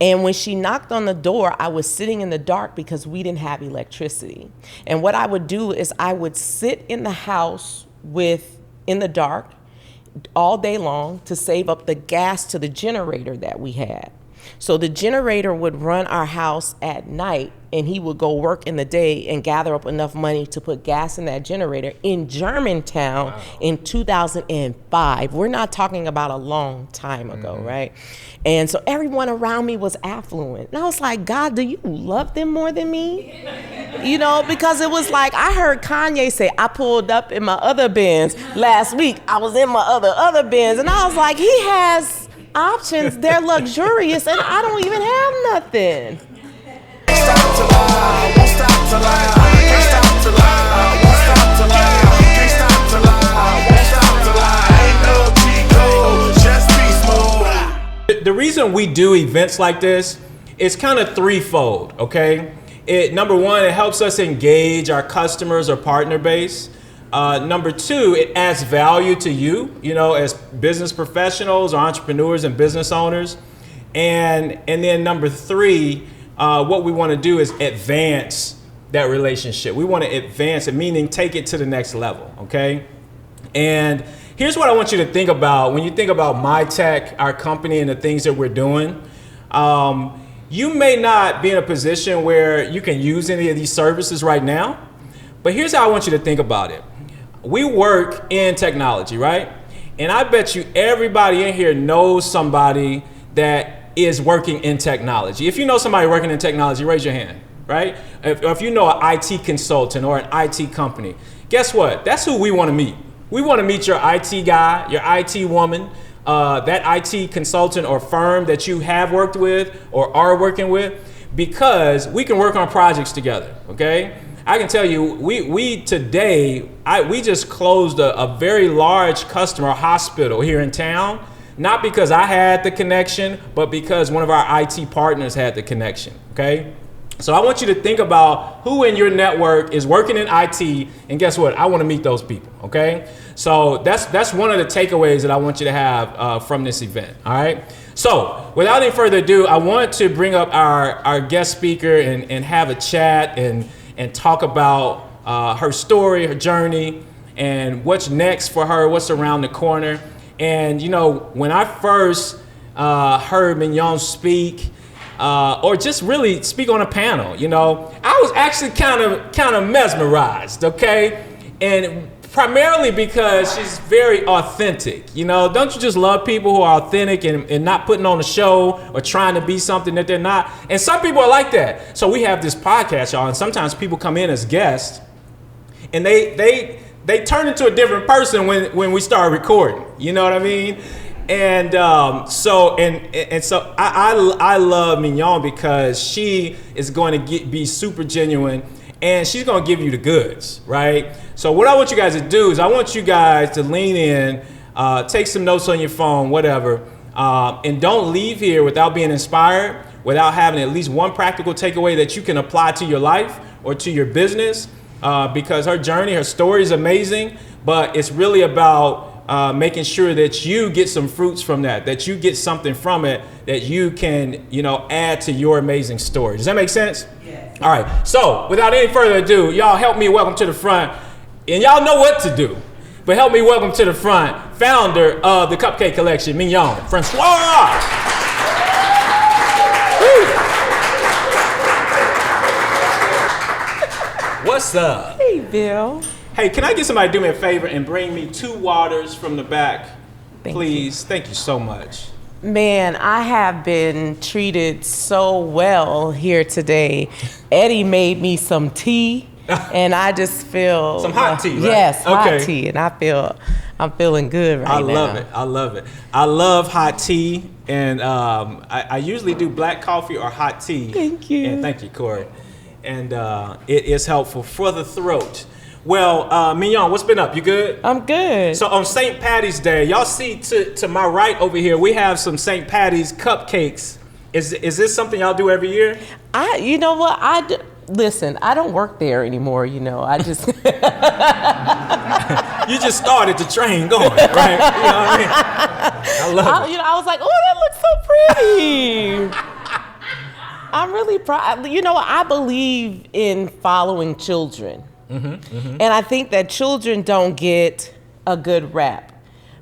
And when she knocked on the door, I was sitting in the dark because we didn't have electricity. And what I would do is I would sit in the house in the dark all day long to save up the gas to the generator that we had. So the generator would run our house at night, and he would go work in the day and gather up enough money to put gas in that generator in Germantown in 2005. We're not talking about a long time ago, right? And so everyone around me was affluent. And I was like, God, do you love them more than me? Because it was like, I heard Kanye say, I pulled up in my other Benz last week. I was in my other Benz. And I was like, he has options, they're luxurious, and I don't even have nothing. The reason we do events like this is kind of threefold, okay? Number one, it helps us engage our customers or partner base. Number two, it adds value to you, as business professionals or entrepreneurs and business owners. And then number three, what we want to do is advance that relationship. We want to advance it, meaning take it to the next level, okay? And here's what I want you to think about when you think about MyTech, our company, and the things that we're doing. You may not be in a position where you can use any of these services right now, but here's how I want you to think about it. We work in technology, right? And I bet you everybody in here knows somebody that is working in technology. If you know somebody working in technology, raise your hand, right? If you know an IT consultant or an IT company, guess what? That's who we want to meet. We want to meet your IT guy, your IT woman, that IT consultant or firm that you have worked with or are working with, because we can work on projects together, okay? I can tell you, we today, we just closed a very large customer hospital here in town, not because I had the connection, but because one of our IT partners had the connection, okay? So I want you to think about who in your network is working in IT, and guess what? I want to meet those people, okay? So that's one of the takeaways that I want you to have from this event, all right? So without any further ado, I want to bring up our guest speaker and have a chat and talk about her story, her journey, and what's next for her, what's around the corner. And when I first heard Mignon speak, or just really speak on a panel, I was actually kind of mesmerized, okay? And primarily because she's very authentic. Don't you just love people who are authentic and not putting on a show or trying to be something that they're not? And some people are like that. So we have this podcast, y'all, and sometimes people come in as guests and they turn into a different person when we start recording. You know what I mean? And so I love Mignon because she is going to be super genuine, and she's going to give you the goods, right? So what I want you guys to do is I want you guys to lean in, take some notes on your phone, whatever, and don't leave here without being inspired, without having at least one practical takeaway that you can apply to your life or to your business, because her journey, her story is amazing, but it's really about making sure that you get some fruits from that you get something from it that you can, add to your amazing story. Does that make sense? Yes. All right. So without any further ado, y'all help me welcome to the front, and y'all know what to do, but help me welcome to the front, founder of the Cupcake Collection, Mignon Francois. What's up? Hey, Bill. Hey, can I get somebody to do me a favor and bring me 2 waters from the back, please? You. Thank you so much. Man, I have been treated so well here today. Eddie made me some tea, and I just feel some hot tea, right? Yes, hot tea, and I'm feeling good right now. I love it. I love it. I love hot tea, and I usually do black coffee or hot tea. Thank you. And thank you, Corey. And it is helpful for the throat. Well, Mignon, what's been up? You good? I'm good. So on St. Patty's Day, y'all see to my right over here, we have some St. Patty's cupcakes. Is this something y'all do every year? You know what? Listen, I don't work there anymore, I just... You just started the train going, right? You know what I mean? I love it. I was like, oh, that looks so pretty. I'm really proud. You know, I believe in following children. And I think that children don't get a good rap.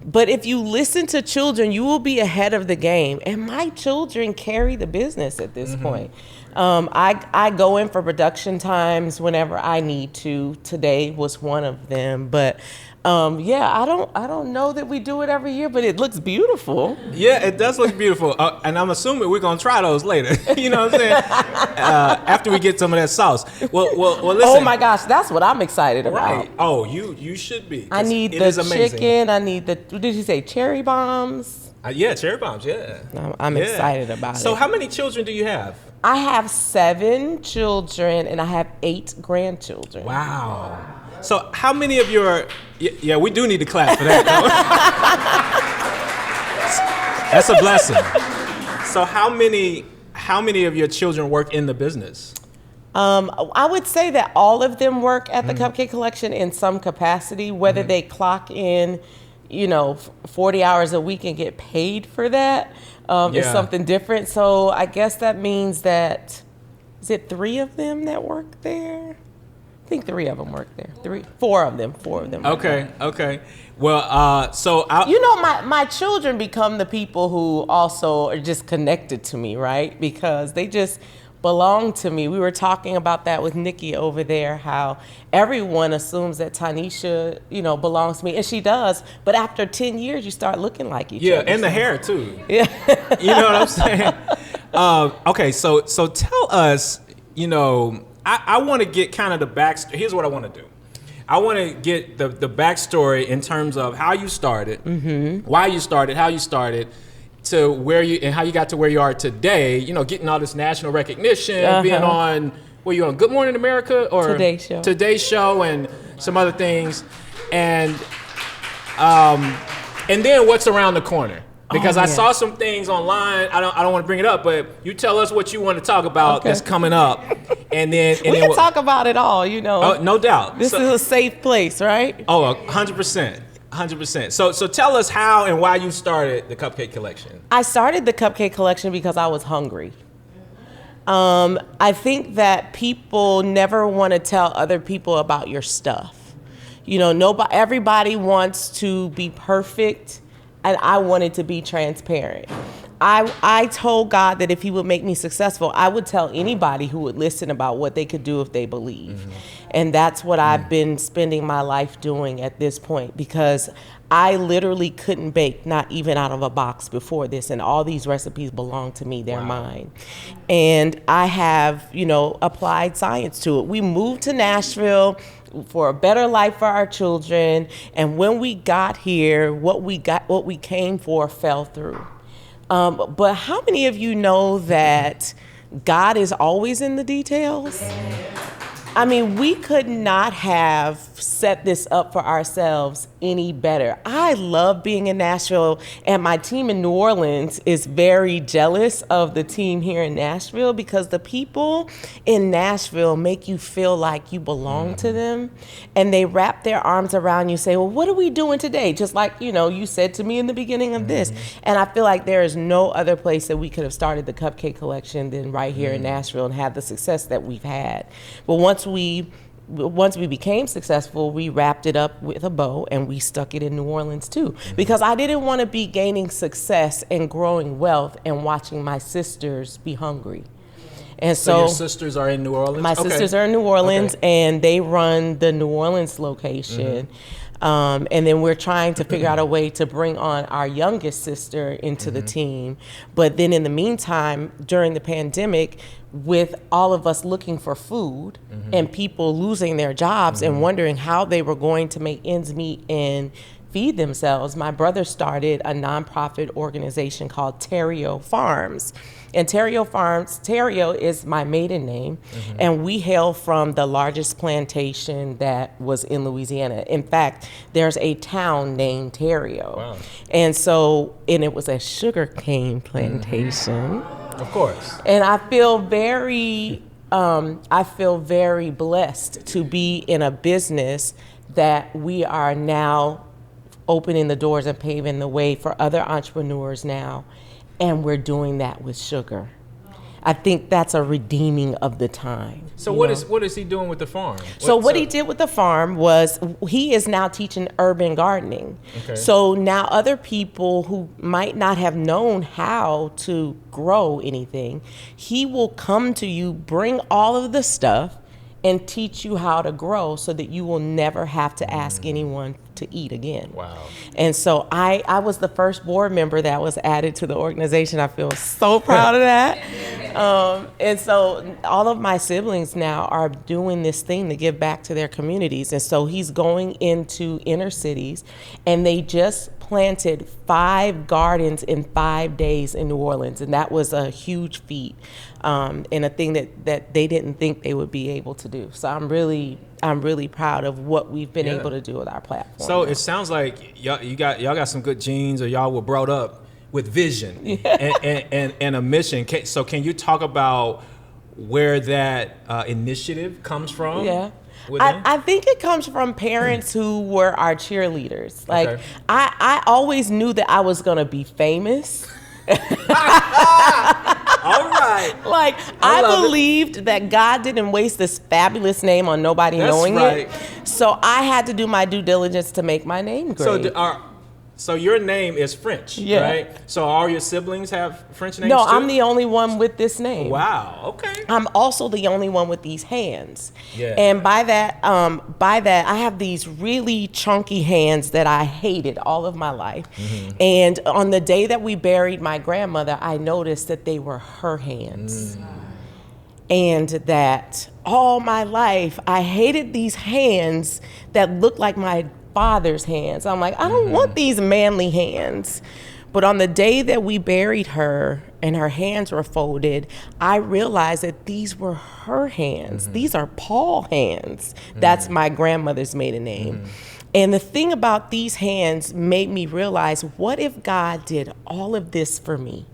But if you listen to children, you will be ahead of the game. And my children carry the business at this point. I go in for production times whenever I need to. Today was one of them. But yeah, I don't know that we do it every year, but it looks beautiful. Yeah, it does look beautiful. And I'm assuming we're going to try those later. You know what I'm saying? After we get some of that sauce. Well, listen. Oh my gosh, that's what I'm excited about. Right. Oh, you should be. I need the chicken. I need the, what did you say, cherry bombs? Yeah, cherry bombs, yeah. I'm excited about it. So how many children do you have? I have 7 children and I have 8 grandchildren. Wow. So how many of your, yeah, we do need to clap for that. That's a blessing. So how many of your children work in the business? I would say that all of them work at the Cupcake Collection in some capacity, whether they clock in, 40 hours a week and get paid for that is something different. So I guess that means that, is it 3 of them that work there? I think 3 of them work there. 4 of them. Okay. Well, so my children become the people who also are just connected to me, right? Because they just belong to me. We were talking about that with Nikki over there, how everyone assumes that Tanisha, belongs to me, and she does. But after 10 years, you start looking like each other. Yeah, and the hair too. Yeah. You know what I'm saying? Okay, so tell us, I want to get kind of the backstory. Here's what I want to do. I want to get the backstory in terms of how you started, why you started, how you started, to where you, and how you got to where you are today, getting all this national recognition, being on, were you on Good Morning America or Today Show and some other things. And then what's around the corner? Because I saw some things online. I don't want to bring it up, but you tell us what you want to talk about that's coming up, and then we can talk about it all. Oh, no doubt. This is a safe place, right? Oh, 100%. 100%. So tell us how and why you started the Cupcake Collection. I started the Cupcake Collection because I was hungry. I think that people never want to tell other people about your stuff. Everybody wants to be perfect. And I wanted to be transparent. I told God that if he would make me successful, I would tell anybody who would listen about what they could do if they believe. And that's what I've been spending my life doing at this point, because I literally couldn't bake, not even out of a box before this. And all these recipes belong to me. They're mine. And I have, applied science to it. We moved to Nashville for a better life for our children, and when we got here, what we came for fell through. But how many of you know that God is always in the details? I mean, we could not have set this up for ourselves any better. I love being in Nashville, and my team in New Orleans is very jealous of the team here in Nashville, because the people in Nashville make you feel like you belong to them, and they wrap their arms around you, say, well, what are we doing today? Just like, you said to me in the beginning of this. And I feel like there is no other place that we could have started the Cupcake Collection than right here in Nashville and have the success that we've had. But once we became successful, we wrapped it up with a bow and we stuck it in New Orleans too. Because I didn't want to be gaining success and growing wealth and watching my sisters be hungry. And so your sisters are in New Orleans? My sisters are in New Orleans, and they run the New Orleans location. And then we're trying to figure out a way to bring on our youngest sister into the team. But then in the meantime, during the pandemic, with all of us looking for food and people losing their jobs and wondering how they were going to make ends meet and feed themselves, my brother started a nonprofit organization called Terrio Farms. And Terrio is my maiden name, and we hail from the largest plantation that was in Louisiana. In fact, there's a town named Terrio. Wow. And it was a sugarcane plantation. Of course. And I feel very blessed to be in a business that we are now opening the doors and paving the way for other entrepreneurs now. And we're doing that with sugar. I think that's a redeeming of the time. So what is he doing with the farm? So what he did with the farm was he is now teaching urban gardening. Okay. So now other people who might not have known how to grow anything, he will come to you, bring all of the stuff, and teach you how to grow so that you will never have to ask anyone to eat again. Wow. And so I was the first board member that was added to the organization. I feel so proud of that. And so all of my siblings now are doing this thing to give back to their communities. And so he's going into inner cities, and they just planted 5 gardens in 5 days in New Orleans. And that was a huge feat, and a thing that they didn't think they would be able to do. So I'm really proud of what we've been able to do with our platform. So it sounds like y'all got some good genes, or y'all were brought up with vision and a mission. So can you talk about where that initiative comes from? Yeah. I think it comes from parents who were our cheerleaders. Like, okay. I always knew that I was going to be famous. All right. Like, I believed that God didn't waste this fabulous name on nobody knowing it. So I had to do my due diligence to make my name great. So your name is French, right? So all your siblings have French names No, too? I'm the only one with this name. Wow, okay. I'm also the only one with these hands. Yeah. And by that, I have these really chunky hands that I hated all of my life. Mm-hmm. And on the day that we buried my grandmother, I noticed that they were her hands. And that all my life, I hated these hands that looked like my father's hands. I'm like, I don't want these manly hands. But on the day that we buried her and her hands were folded, I realized that these were her hands. These are Paul hands. That's my grandmother's maiden name. And the thing about these hands made me realize, what if God did all of this for me?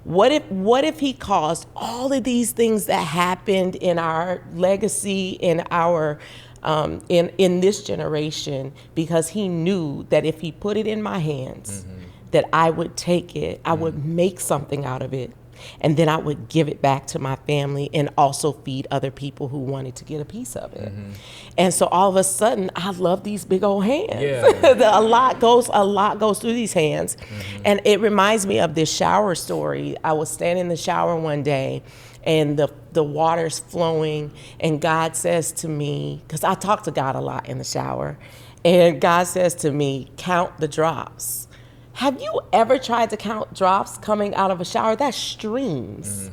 What if he caused all of these things that happened in our legacy, in our in this generation, because he knew that if he put it in my hands, that I would take it, I would make something out of it, and then I would give it back to my family and also feed other people who wanted to get a piece of it. And so all of a sudden, I love these big old hands. Yeah. a lot goes through these hands. And it reminds me of this shower story. I was standing in the shower one day, and the water's flowing, and God says to me, because I talk to God a lot in the shower, and God says to me, count the drops. Have you ever tried to count drops coming out of a shower? That's streams.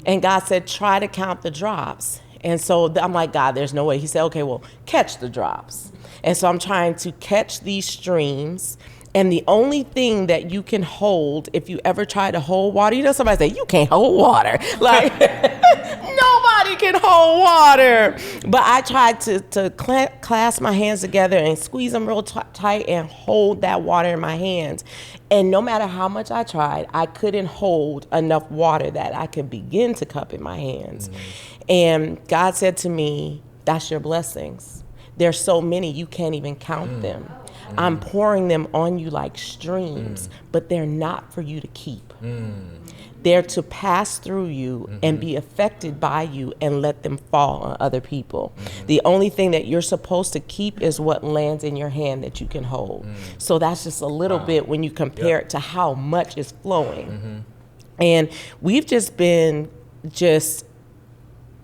And God said, try to count the drops. And so I'm like, God, there's no way. He said, okay, well, catch the drops. And so I'm trying to catch these streams. And the only thing that you can hold, if you ever try to hold water, you know, somebody say, you can't hold water. Like, nobody can hold water. But I tried to clasp my hands together and squeeze them real tight and hold that water in my hands. And no matter how much I tried, I couldn't hold enough water that I could begin to cup in my hands. And God said to me, that's your blessings. There's so many, you can't even count them. I'm pouring them on you like streams, but they're not for you to keep. They're to pass through you and be affected by you and let them fall on other people. The only thing that you're supposed to keep is what lands in your hand that you can hold. So that's just a little bit when you compare it to how much is flowing. And we've just been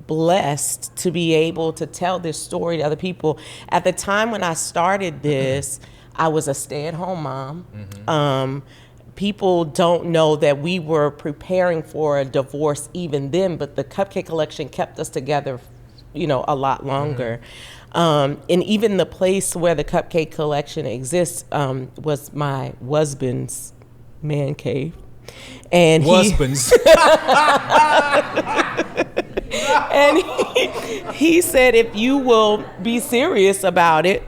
blessed to be able to tell this story to other people. At the time when I started this, I was a stay-at-home mom. People don't know that we were preparing for a divorce even then, but the Cupcake Collection kept us together, you know, a lot longer. And even the place where the Cupcake Collection exists was my husband's man cave. And and he said, if you will be serious about it,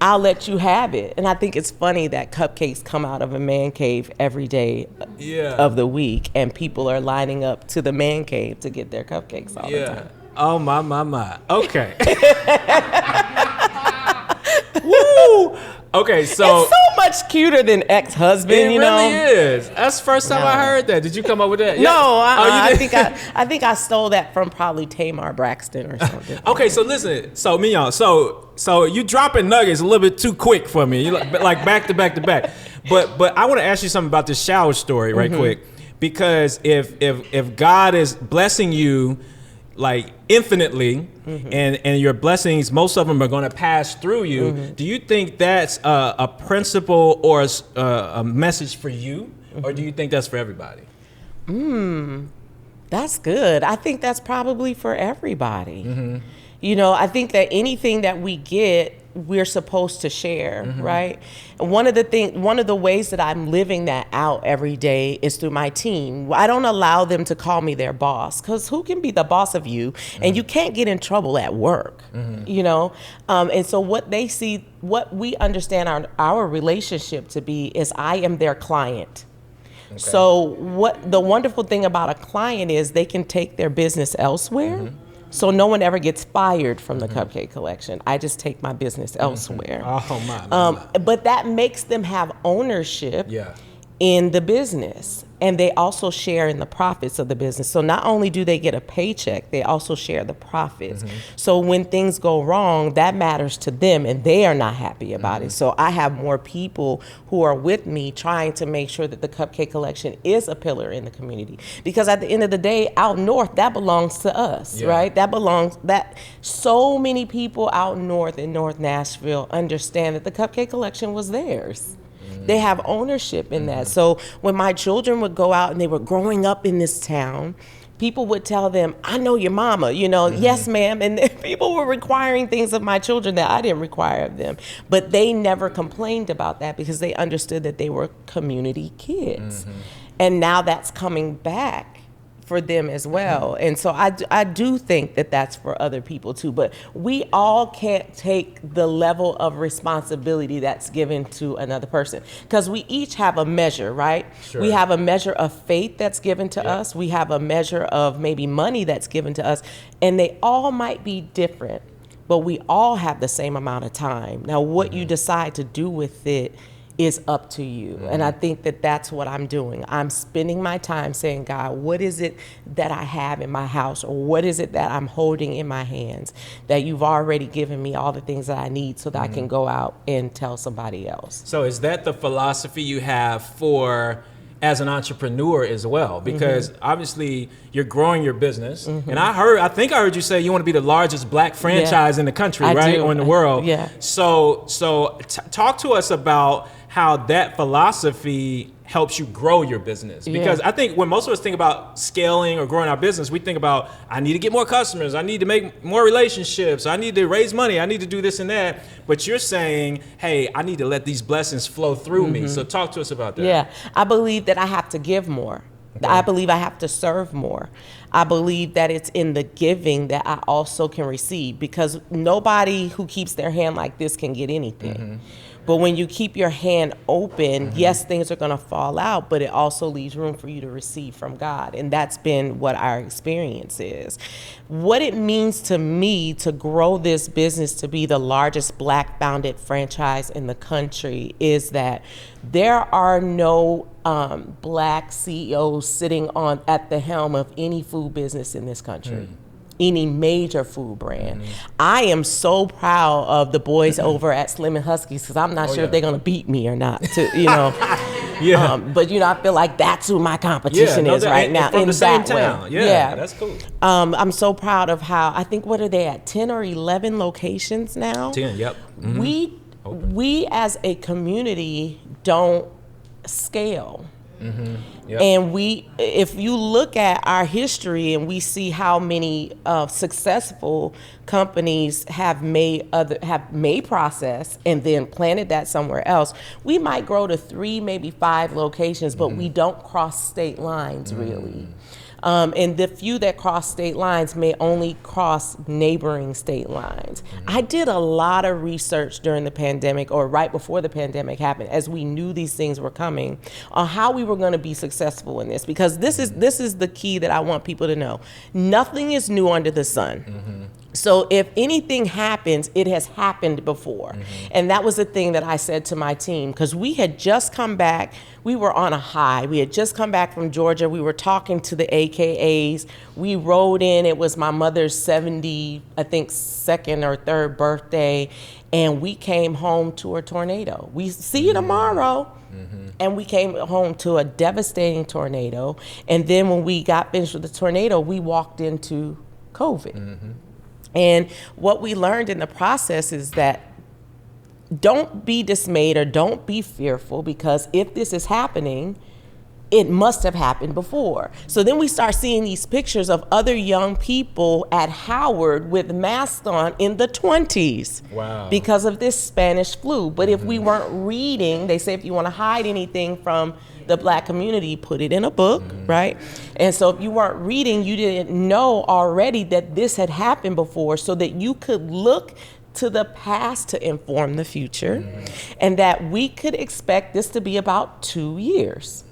I'll let you have it. And I think it's funny that cupcakes come out of a man cave every day of the week, and people are lining up to the man cave to get their cupcakes all the time. Oh, my. Okay. Woo! Okay, so it's so much cuter than ex-husband. it you really know, is. That's the first time I heard that. Did you come up with that? no, Oh, you did? I think I stole that from probably Tamar Braxton or something. Okay, so listen, so Mignon, so you dropping nuggets a little bit too quick for me, you like back to back to back. But I want to ask you something about this shower story right quick, because if God is blessing you like infinitely, and your blessings, most of them are going to pass through you, do you think that's a principle or a message for you, or do you think that's for everybody? That's good. I think that's probably for everybody. You know, I think that anything that we get, we're supposed to share, right? And one of the ways that I'm living that out every day is through my team. I don't allow them to call me their boss, because who can be the boss of you? And you can't get in trouble at work, you know? And so what they see, what we understand our relationship to be is I am their client. Okay. So what the wonderful thing about a client is they can take their business elsewhere. So no one ever gets fired from the Cupcake Collection. I just take my business elsewhere. Oh my. But that makes them have ownership in the business. And they also share in the profits of the business. So not only do they get a paycheck, they also share the profits. So when things go wrong, that matters to them, and they are not happy about it. So I have more people who are with me trying to make sure that the Cupcake Collection is a pillar in the community. Because at the end of the day, out north, that belongs to us, right? That so many people out north in North Nashville understand that the Cupcake Collection was theirs. They have ownership in that. So when my children would go out and they were growing up in this town, people would tell them, I know your mama, you know, yes, ma'am. And people were requiring things of my children that I didn't require of them. But they never complained about that because they understood that they were community kids. And now that's coming back for them as well. And so I do think that that's for other people too, but we all can't take the level of responsibility that's given to another person, because we each have a measure, right? We have a measure of faith that's given to us. We have a measure of maybe money that's given to us, and they all might be different, but we all have the same amount of time. Now, what you decide to do with it is up to you. And I think that that's what I'm doing. I'm spending my time saying, God, what is it that I have in my house, or what is it that I'm holding in my hands that you've already given me all the things that I need so that I can go out and tell somebody else? So is that the philosophy you have for as an entrepreneur as well? Because obviously you're growing your business, and I think I heard you say you want to be the largest Black franchise in the country, right? Or in the world. So talk to us about how that philosophy helps you grow your business. Because I think when most of us think about scaling or growing our business, we think about, I need to get more customers, I need to make more relationships, I need to raise money, I need to do this and that. But you're saying, hey, I need to let these blessings flow through me. So talk to us about that. Yeah, I believe that I have to give more. I believe I have to serve more. I believe that it's in the giving that I also can receive, because nobody who keeps their hand like this can get anything. But when you keep your hand open, yes, things are going to fall out, but it also leaves room for you to receive from God. And that's been what our experience is. What it means to me to grow this business to be the largest Black-founded franchise in the country is that there are no Black CEOs sitting at the helm of any food business in this country. Any major food brand. I am so proud of the boys over at Slim and Husky's, because I'm not sure if they're gonna beat me or not, you know. But you know, I feel like that's who my competition is right now. From in the same that town. way. That's cool. I'm so proud of how, I think, what are they at, 10 or 11 locations now? 10, We as a community don't scale. And if you look at our history and we see how many successful companies have made process and then planted that somewhere else, we might grow to 3, maybe 5 locations, but we don't cross state lines really. And the few that cross state lines may only cross neighboring state lines. I did a lot of research during the pandemic, or right before the pandemic happened, as we knew these things were coming, on how we were going to be successful in this. Because this is the key that I want people to know. Nothing is new under the sun. So if anything happens, it has happened before. And that was the thing that I said to my team, because we had just come back. We were on a high. We had just come back from Georgia. We were talking to the AKAs. We rode in. It was my mother's 70, I think, second or third birthday. And we came home to a tornado. We see you tomorrow. And we came home to a devastating tornado. And then when we got finished with the tornado, we walked into COVID. And what we learned in the process is that don't be dismayed or don't be fearful, because if this is happening, it must have happened before. So then we start seeing these pictures of other young people at Howard with masks on in the 20s. Wow. Because of this Spanish flu. But if we weren't reading, they say if you want to hide anything from the Black community, put it in a book, right? And so if you weren't reading, you didn't know already that this had happened before, so that you could look to the past to inform the future, and that we could expect this to be about 2 years.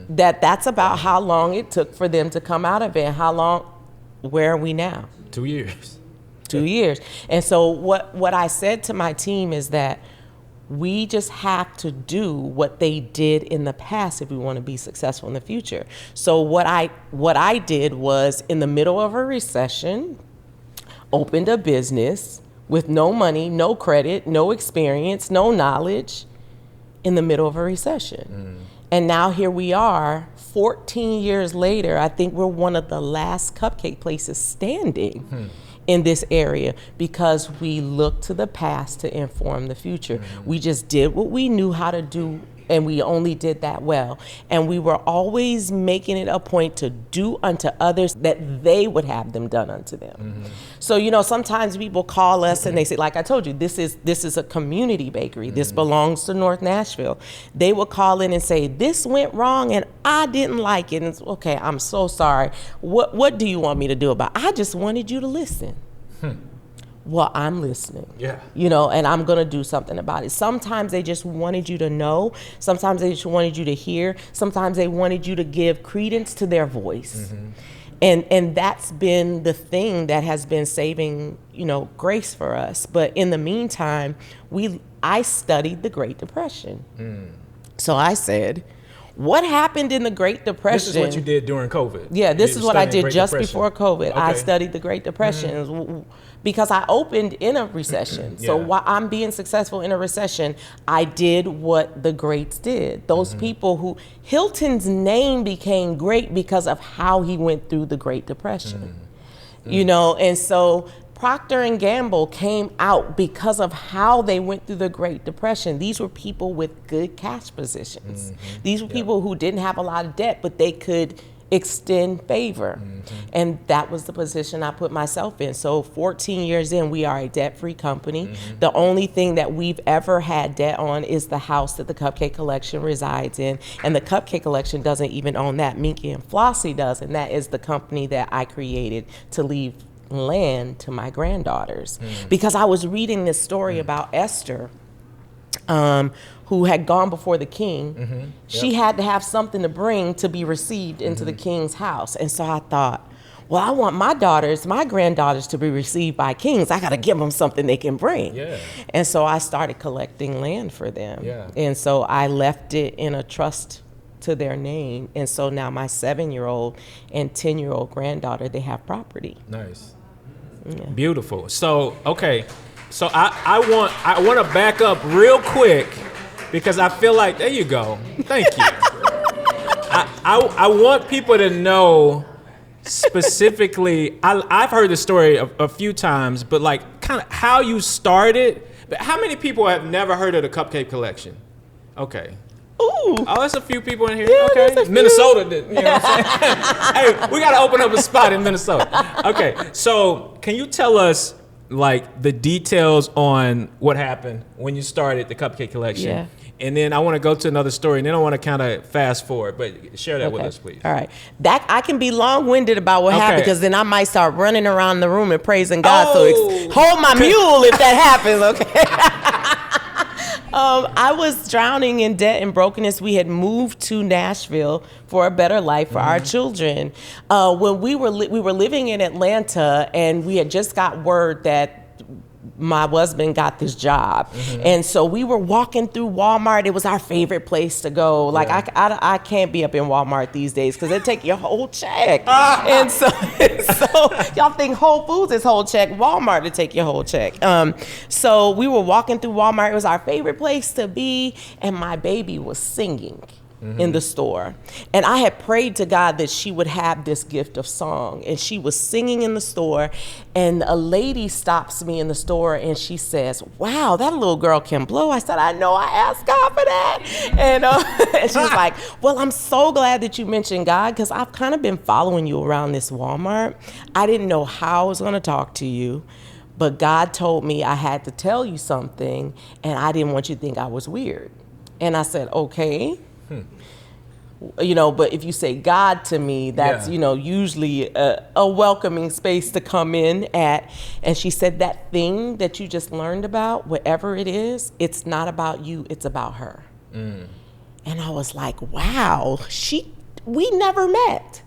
That's about how long it took for them to come out of it. How long, where are we now? 2 years. 2 years. And so what I said to my team is that we just have to do what they did in the past if we want to be successful in the future. So what I did was, in the middle of a recession, opened a business with no money, no credit, no experience, no knowledge, in the middle of a recession. And now here we are, 14 years later. I think we're one of the last cupcake places standing in this area, because we look to the past to inform the future. We just did what we knew how to do, and we only did that well. And we were always making it a point to do unto others that they would have them done unto them. So, you know, sometimes people call us and they say, like I told you, this is a community bakery. This belongs to North Nashville. They will call in and say, this went wrong and I didn't like it. And it's, okay, I'm so sorry. What do you want me to do about it? I just wanted you to listen. Well, I'm listening. Yeah. You know, and I'm going to do something about it. Sometimes they just wanted you to know. Sometimes they just wanted you to hear. Sometimes they wanted you to give credence to their voice. And that's been the thing that has been saving, you know, grace for us. But in the meantime, I studied the Great Depression. So I said, what happened in the Great Depression? This is what you did during COVID. Yeah, this is what I did just before COVID. Okay. I studied the Great Depression because I opened in a recession. So while I'm being successful in a recession, I did what the greats did. Those people who, Hilton's name became great because of how he went through the Great Depression. You know, and so Procter and Gamble came out because of how they went through the Great Depression. These were people with good cash positions. These were people who didn't have a lot of debt, but they could extend favor. And that was the position I put myself in. So 14 years in, we are a debt-free company. The only thing that we've ever had debt on is the house that the Cupcake Collection resides in. And the Cupcake Collection doesn't even own that. Minky and Flossie does. And that is the company that I created to leave land to my granddaughters. Because I was reading this story about Esther, who had gone before the king. She had to have something to bring to be received into the king's house. And so I thought, well, I want my granddaughters to be received by kings. I got to give them something they can bring. And so I started collecting land for them. And so I left it in a trust to their name. And so now my 7-year-old and 10-year-old granddaughter, they have property. Nice. Beautiful. So, okay. So I want to back up real quick, because I feel like, there you go. Thank you. I want people to know specifically, I've heard the story a few times, but like kind of how you started. But how many people have never heard of the Cupcake Collection? Okay. Ooh. Oh, there's a few people in here. Yeah, okay. there's a few. Minnesota did. You know what I'm saying? Hey, we got to open up a spot in Minnesota. Okay. So can you tell us like the details on what happened when you started the Cupcake Collection? Yeah. And then I want to go to another story, and then I want to kind of fast forward, but share that with us, please. All right. That I can be long-winded about what happened, because then I might start running around the room and praising God. So hold my mule if that happens, okay? I was drowning in debt and brokenness. We had moved to Nashville for a better life for our children. When we were living in Atlanta, and we had just got word that my husband got this job. And so we were walking through Walmart. It was our favorite place to go. Like, I can't be up in Walmart these days because they take your whole check. And so y'all think Whole Foods is whole check. Walmart to take your whole check. So we were walking through Walmart. It was our favorite place to be. And my baby was singing in the store. And I had prayed to God that she would have this gift of song. And she was singing in the store. And a lady stops me in the store and she says, "Wow, that little girl can blow." I said, "I know, I asked God for that." And she was like, "Well, I'm so glad that you mentioned God because I've kind of been following you around this Walmart. I didn't know how I was going to talk to you, but God told me I had to tell you something and I didn't want you to think I was weird." And I said, "Okay." But if you say God to me, that's, usually a welcoming space to come in at. And she said, "That thing that you just learned about, whatever it is, it's not about you, it's about her." And I was like, wow, we never met.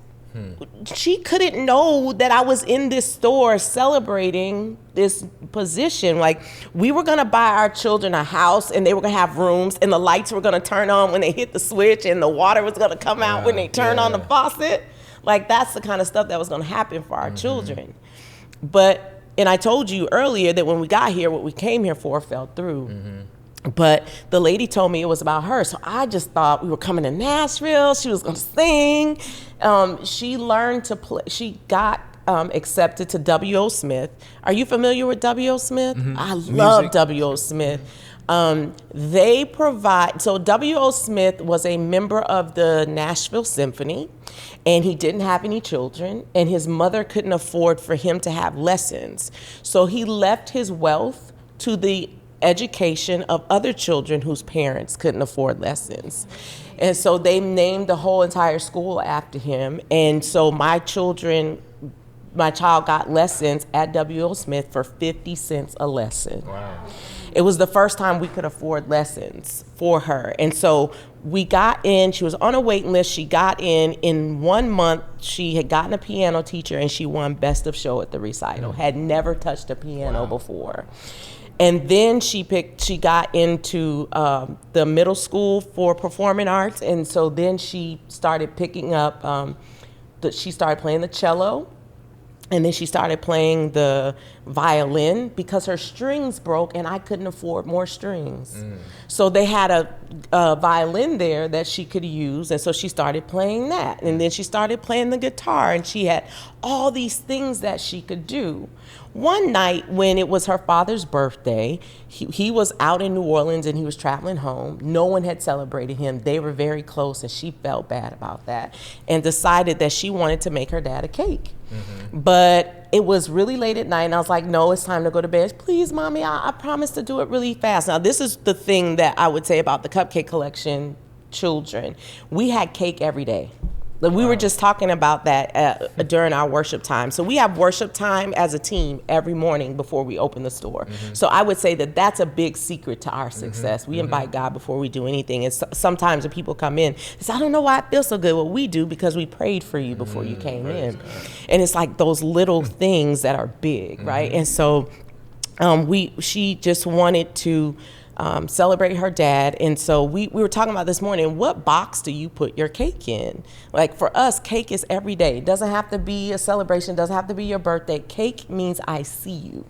She couldn't know that I was in this store celebrating this position. Like, we were gonna buy our children a house and they were gonna have rooms and the lights were gonna turn on when they hit the switch and the water was gonna come out when they turned on the faucet. Like, that's the kind of stuff that was gonna happen for our children. And I told you earlier that when we got here, what we came here for fell through. But the lady told me it was about her. So I just thought we were coming to Nashville. She was going to sing. She learned to play. She got accepted to W.O. Smith. Are you familiar with W.O. Smith? I love W.O. Smith. They provide, so W.O. Smith was a member of the Nashville Symphony, and he didn't have any children, and his mother couldn't afford for him to have lessons. So he left his wealth to the education of other children whose parents couldn't afford lessons. And so they named the whole entire school after him. And so my child got lessons at W.O. Smith for 50 cents a lesson. Wow. It was the first time we could afford lessons for her. And so we got in, she was on a waiting list. She got in 1 month. She had gotten a piano teacher and she won best of show at the recital, had never touched a piano before. And then she got into the middle school for performing arts. And so then she started picking up, she started playing the cello. And then she started playing the violin because her strings broke and I couldn't afford more strings. So they had a violin there that she could use. And so she started playing that. And then she started playing the guitar and she had all these things that she could do. One night when it was her father's birthday, he was out in New Orleans and he was traveling home. No one had celebrated him. They were very close and she felt bad about that and decided that she wanted to make her dad a cake. But it was really late at night and I was like, "No, it's time to go to bed." "Please, Mommy, I promise to do it really fast." Now, this is the thing that I would say about the Cupcake Collection children. We had cake every day. We were just talking about that during our worship time. So we have worship time as a team every morning before we open the store. So I would say that that's a big secret to our success. We invite God before we do anything. And sometimes when people come in, they say, "I don't know why it feels so good." Well, we do because we prayed for you before you came in. And it's like those little things that are big, right? And so she just wanted to celebrate her dad. And so we were talking about this morning, what box do you put your cake in? Like, for us, cake is every day. It doesn't have to be a celebration. It doesn't have to be your birthday. Cake means I see you.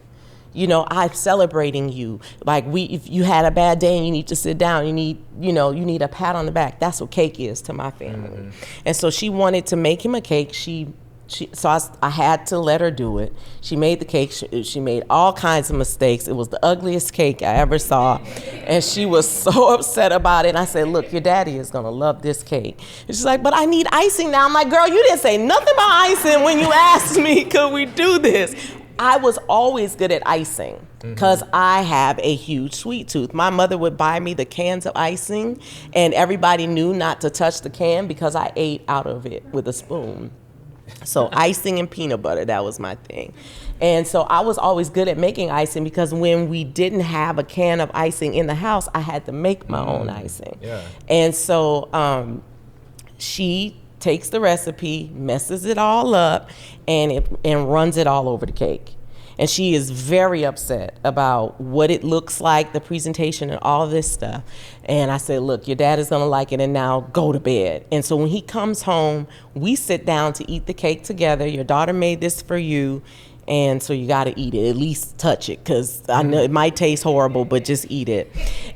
I'm celebrating you. Like, if you had a bad day and you need to sit down, you need a pat on the back. That's what cake is to my family. And so she wanted to make him a cake. So I had to let her do it. She made the cake. She made all kinds of mistakes. It was the ugliest cake I ever saw. And she was so upset about it. And I said, "Look, your daddy is going to love this cake." And she's like, "But I need icing now." I'm like, "Girl, you didn't say nothing about icing when you asked me, could we do this?" I was always good at icing because I have a huge sweet tooth. My mother would buy me the cans of icing and everybody knew not to touch the can because I ate out of it with a spoon. So icing and peanut butter, that was my thing. And so I was always good at making icing because when we didn't have a can of icing in the house, I had to make my own icing. Yeah. And so she takes the recipe, messes it all up, and runs it all over the cake. And she is very upset about what it looks like, the presentation and all of this stuff. And I said, look, your dad is gonna like it, and now go to bed. And so when he comes home, we sit down to eat the cake together. Your daughter made this for you, and so you gotta eat it, at least touch it, because I know it might taste horrible, but just eat it.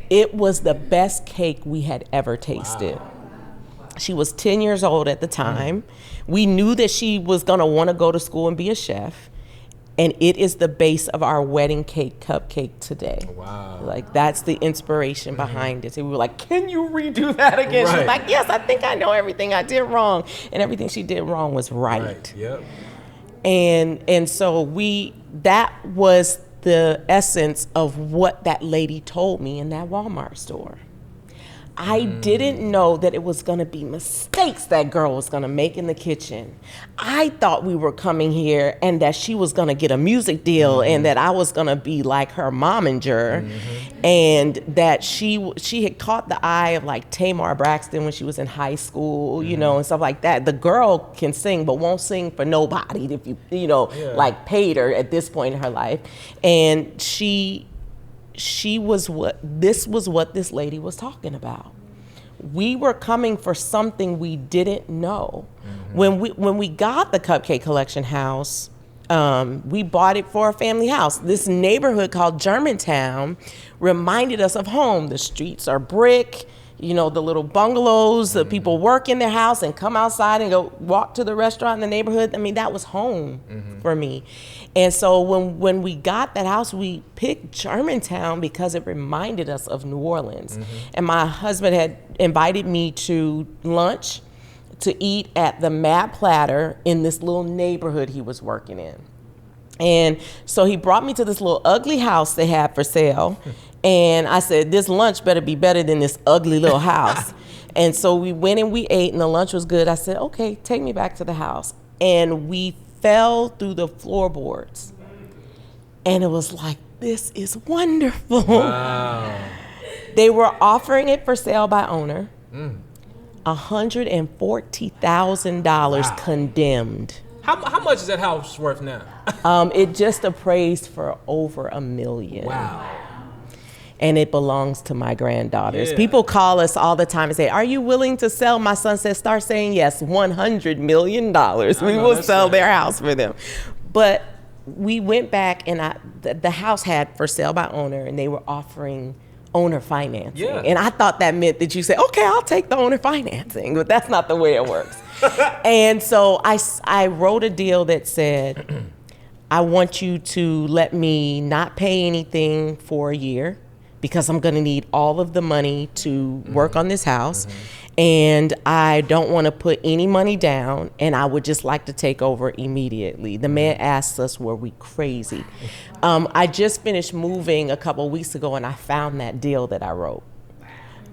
It was the best cake we had ever tasted. Wow. She was 10 years old at the time. We knew that she was gonna wanna go to school and be a chef. And it is the base of our wedding cake cupcake today. Wow. Like, that's the inspiration behind it. So we were like, can you redo that again? She was like, yes, I think I know everything I did wrong. And everything she did wrong was right. Yep. And so that was the essence of what that lady told me in that Walmart store. I didn't know that it was gonna be mistakes that girl was gonna make in the kitchen. I thought we were coming here and that she was gonna get a music deal and that I was gonna be like her momager, and that she had caught the eye of like Tamar Braxton when she was in high school, you know, and stuff like that. The girl can sing but won't sing for nobody if you know, like paid her at this point in her life. And this was what this lady was talking about. We were coming for something we didn't know. When we got the Cupcake Collection house, we bought it for a family house. This neighborhood called Germantown reminded us of home. The streets are brick, you know, the little bungalows, the people work in their house and come outside and go walk to the restaurant in the neighborhood. I mean, that was home for me. And so when we got that house, we picked Germantown because it reminded us of New Orleans. And my husband had invited me to lunch to eat at the Mad Platter in this little neighborhood he was working in. And so he brought me to this little ugly house they had for sale. And I said, this lunch better be better than this ugly little house. And so we went and we ate, and the lunch was good. I said, okay, take me back to the house. And we fell through the floorboards. And it was like, this is wonderful. Wow. They were offering it for sale by owner. $140,000 condemned. How much is that house worth now? It just appraised for over $1 million. Wow. And it belongs to my granddaughters. People call us all the time and say, are you willing to sell? My son says, start saying yes, $100 million. We will sell their house for them. But we went back, and the house had for sale by owner, and they were offering owner financing. And I thought that meant that you say, okay, I'll take the owner financing, but that's not the way it works. And so I wrote a deal that said, I want you to let me not pay anything for a year, because I'm gonna need all of the money to work on this house. And I don't wanna put any money down, and I would just like to take over immediately. The man asked us, were we crazy? I just finished moving a couple weeks ago, and I found that deal that I wrote.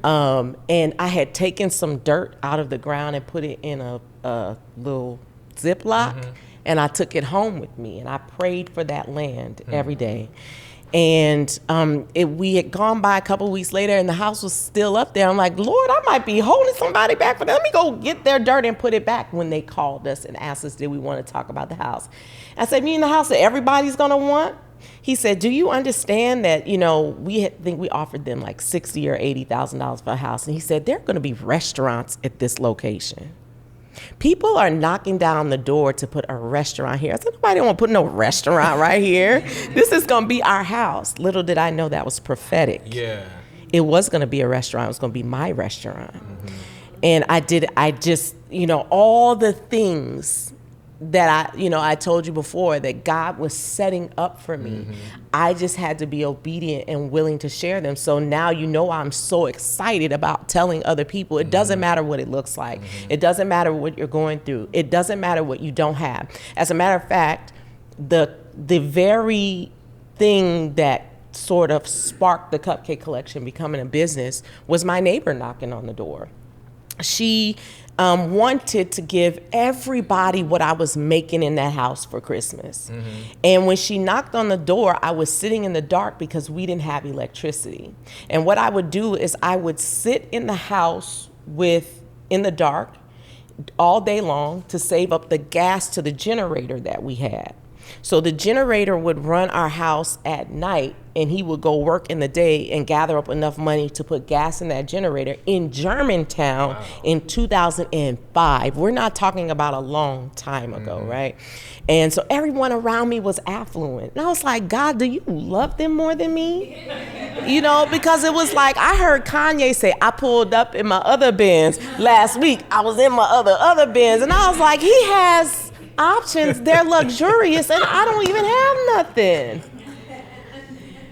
And I had taken some dirt out of the ground and put it in a little Ziploc, and I took it home with me, and I prayed for that land every day. And we had gone by a couple weeks later, and the house was still up there. I'm like, Lord, I might be holding somebody back for that. Let me go get their dirt and put it back. When they called us and asked us, did we want to talk about the house? I said, me in the house that everybody's going to want? He said, do you understand that, you know, we offered them like $60,000 or $80,000 for a house. And he said, there are going to be restaurants at this location. People are knocking down the door to put a restaurant here. I said, nobody don't want to put no restaurant right here. This is going to be our house. Little did I know that was prophetic. Yeah. It was going to be a restaurant. It was going to be my restaurant. And I just, you know, all the things that I told you before that God was setting up for me. I just had to be obedient and willing to share them. So now, you know, I'm so excited about telling other people. It doesn't matter what it looks like. It doesn't matter what you're going through. It doesn't matter what you don't have. As a matter of fact, the very thing that sort of sparked the Cupcake Collection becoming a business was my neighbor knocking on the door. she wanted to give everybody what I was making in that house for Christmas. And when she knocked on the door, I was sitting in the dark because we didn't have electricity. And what I would do is I would sit in the house in the dark all day long to save up the gas to the generator that we had. So the generator would run our house at night, and he would go work in the day and gather up enough money to put gas in that generator in Germantown in 2005. We're not talking about a long time ago, right? And so everyone around me was affluent. And I was like, God, do you love them more than me? You know, because it was like, I heard Kanye say, I pulled up in my other Benz last week. I was in my other Benz. And I was like, he has options, they're luxurious, and I don't even have nothing.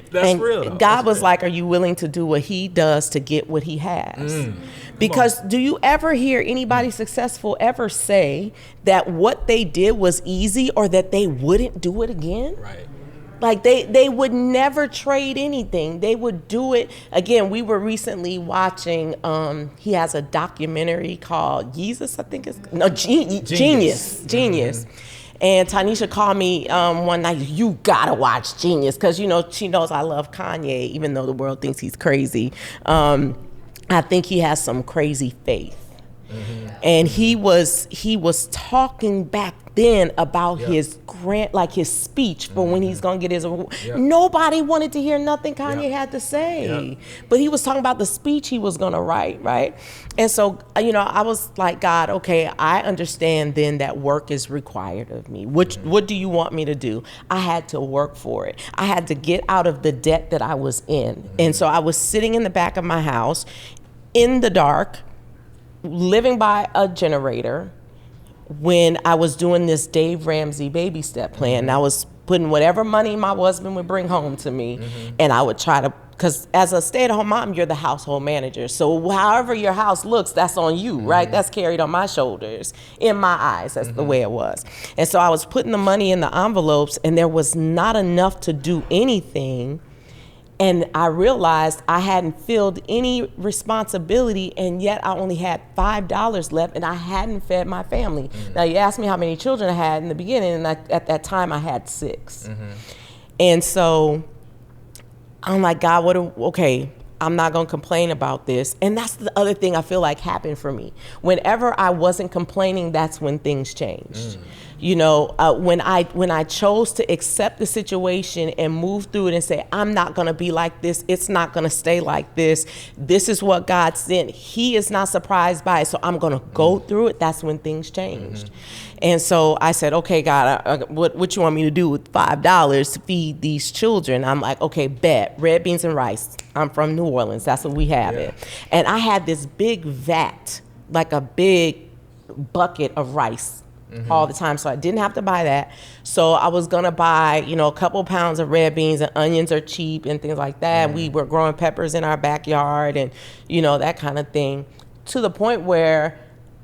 That's real. God was like, are you willing to do what he does to get what he has? Because do you ever hear anybody successful ever say that what they did was easy or that they wouldn't do it again? Right. Like they would never trade anything. They would do it again. We were recently watching. He has a documentary called Genius. And Tanisha called me one night. You gotta watch Genius because you know she knows I love Kanye, even though the world thinks he's crazy. I think he has some crazy faith. And he was talking back then about his his speech for when he's gonna get his award. Nobody wanted to hear nothing Kanye had to say, but he was talking about the speech he was gonna write, right? And so, you know, I was like, God, okay, I understand then that work is required of me. What do you want me to do? I had to work for it. I had to get out of the debt that I was in. And so I was sitting in the back of my house in the dark, living by a generator when I was doing this Dave Ramsey baby step plan. I was putting whatever money my husband would bring home to me, and I would try to, because as a stay-at-home mom, you're the household manager. So however your house looks, that's on you, right? That's carried on my shoulders. In my eyes, that's the way it was. And so I was putting the money in the envelopes, and there was not enough to do anything. And I realized I hadn't filled any responsibility, and yet I only had $5 left, and I hadn't fed my family. Now, you asked me how many children I had in the beginning, and at that time I had 6. And so I'm like, God, okay, I'm not gonna complain about this. And that's the other thing I feel like happened for me. Whenever I wasn't complaining, that's when things changed. You know, when I chose to accept the situation and move through it and say, I'm not gonna be like this, it's not gonna stay like this, this is what God sent, he is not surprised by it, so I'm gonna go through it, that's when things changed. And so I said, okay, God, what you want me to do with $5 to feed these children? I'm like, okay, bet, red beans and rice. I'm from New Orleans, that's what we have it. And I had this big vat, like a big bucket of rice all the time, so I didn't have to buy that. So I was gonna buy, you know, a couple pounds of red beans, and onions are cheap and things like that. We were growing peppers in our backyard and, you know, that kind of thing, to the point where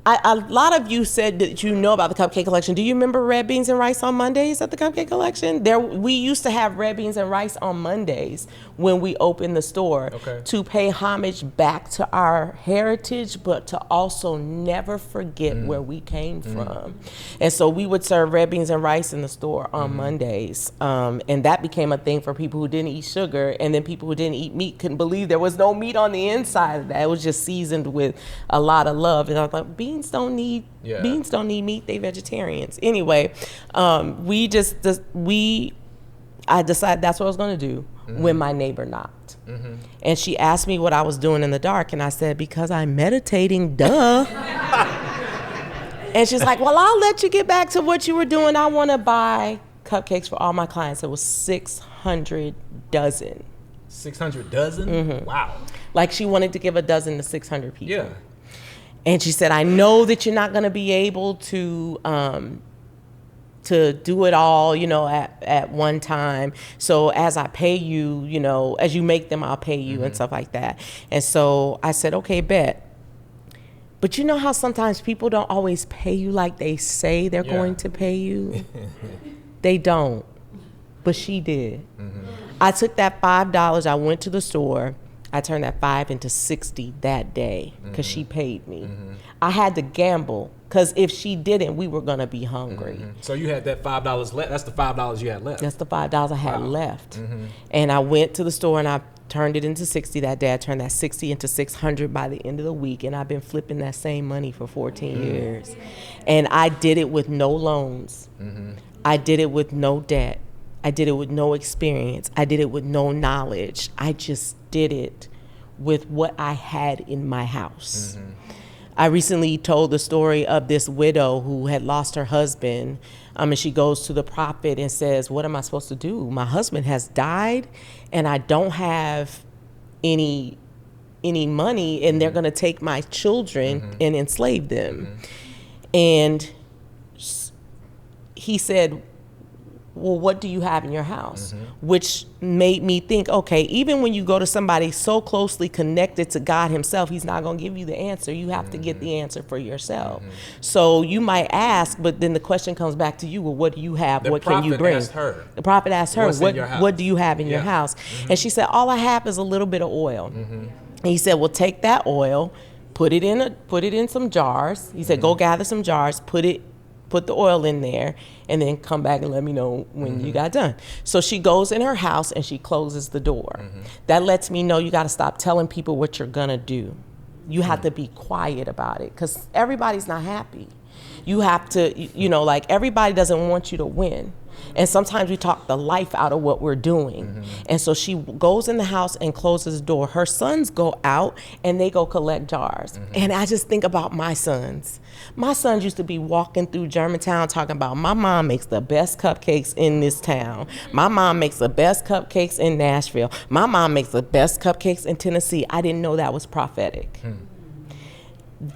a lot of you said that you know about the Cupcake Collection. Do you remember red beans and rice on Mondays at the Cupcake Collection? We used to have red beans and rice on Mondays when we opened the store to pay homage back to our heritage, but to also never forget where we came from. And so we would serve red beans and rice in the store on Mondays. And that became a thing for people who didn't eat sugar, and then people who didn't eat meat couldn't believe there was no meat on the inside of that. It was just seasoned with a lot of love. And I thought, beans don't need meat, they vegetarians. Anyway, I decided that's what I was gonna do when my neighbor knocked. And she asked me what I was doing in the dark, and I said, because I'm meditating, duh. And she's like, well, I'll let you get back to what you were doing. I wanna buy cupcakes for all my clients. It was 600 dozen. 600 dozen? Wow. Like she wanted to give a dozen to 600 people. And she said, I know that you're not going to be able to do it all, you know, at one time. So as I pay you, you know, as you make them, I'll pay you and stuff like that. And so I said, okay, bet. But you know how sometimes people don't always pay you like they say they're going to pay you? They don't. But she did. I took that $5, I went to the store, I turned that 5 into 60 that day because she paid me. I had to gamble because if she didn't, we were going to be hungry. So you had that $5 left. That's the $5 you had left. That's the $5 I had left. And I went to the store and I turned it into 60 that day. I turned that 60 into 600 by the end of the week. And I've been flipping that same money for 14 years. And I did it with no loans. I did it with no debt. I did it with no experience. I did it with no knowledge. I just did it with what I had in my house. I recently told the story of this widow who had lost her husband. And she goes to the prophet and says, what am I supposed to do? My husband has died and I don't have any money, and they're going to take my children and enslave them. And he said, well, what do you have in your house? Which made me think, okay, even when you go to somebody so closely connected to God himself, he's not going to give you the answer. You have to get the answer for yourself. So you might ask, but then the question comes back to you, well, what do you have? What can you bring? The prophet asked her, what do you have in your house? And she said, all I have is a little bit of oil. And he said, well, take that oil, put it in some jars. He said, go gather some jars, put the oil in there, and then come back and let me know when you got done. So she goes in her house and she closes the door. That lets me know you got to stop telling people what you're going to do. You have to be quiet about it because everybody's not happy. You have to, like everybody doesn't want you to win. And sometimes we talk the life out of what we're doing. And so she goes in the house and closes the door. Her sons go out and they go collect jars. And I just think about my sons. My sons used to be walking through Germantown talking about, my mom makes the best cupcakes in this town. My mom makes the best cupcakes in Nashville. My mom makes the best cupcakes in Tennessee. I didn't know that was prophetic.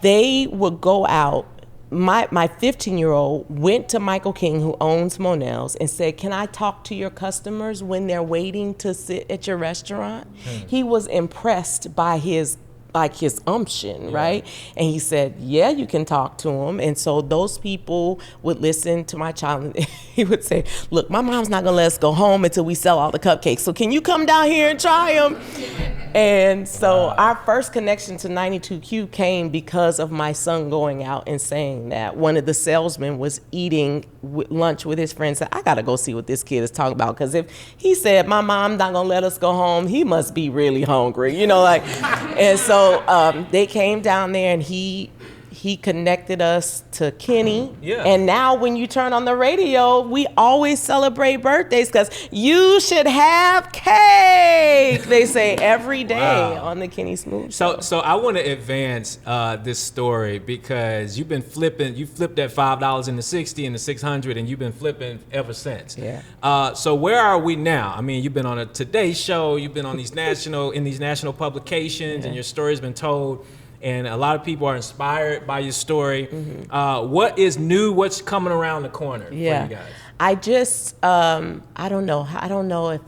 They would go out. My 15-year-old went to Michael King, who owns Monell's, and said, can I talk to your customers when they're waiting to sit at your restaurant? He was impressed by his umption, right? And he said, yeah, you can talk to them. And so those people would listen to my child. And he would say, look, my mom's not going to let us go home until we sell all the cupcakes. So can you come down here and try them? And so our first connection to 92Q came because of my son going out and saying that. One of the salesmen was eating lunch with his friend, said, I got to go see what this kid is talking about. Because if he said, my mom's not going to let us go home, he must be really hungry, And so they came down there and he connected us to Kenny. And now when you turn on the radio, we always celebrate birthdays because you should have cake. They say every day on the Kenny Smooth Show. So I want to advance this story because you flipped that $5 into 60 and the 600, and you've been flipping ever since. So where are we now? I mean, you've been on a Today Show, you've been on these national publications, and your story's been told. And a lot of people are inspired by your story. What is new? What's coming around the corner for you guys? I just, I don't know if,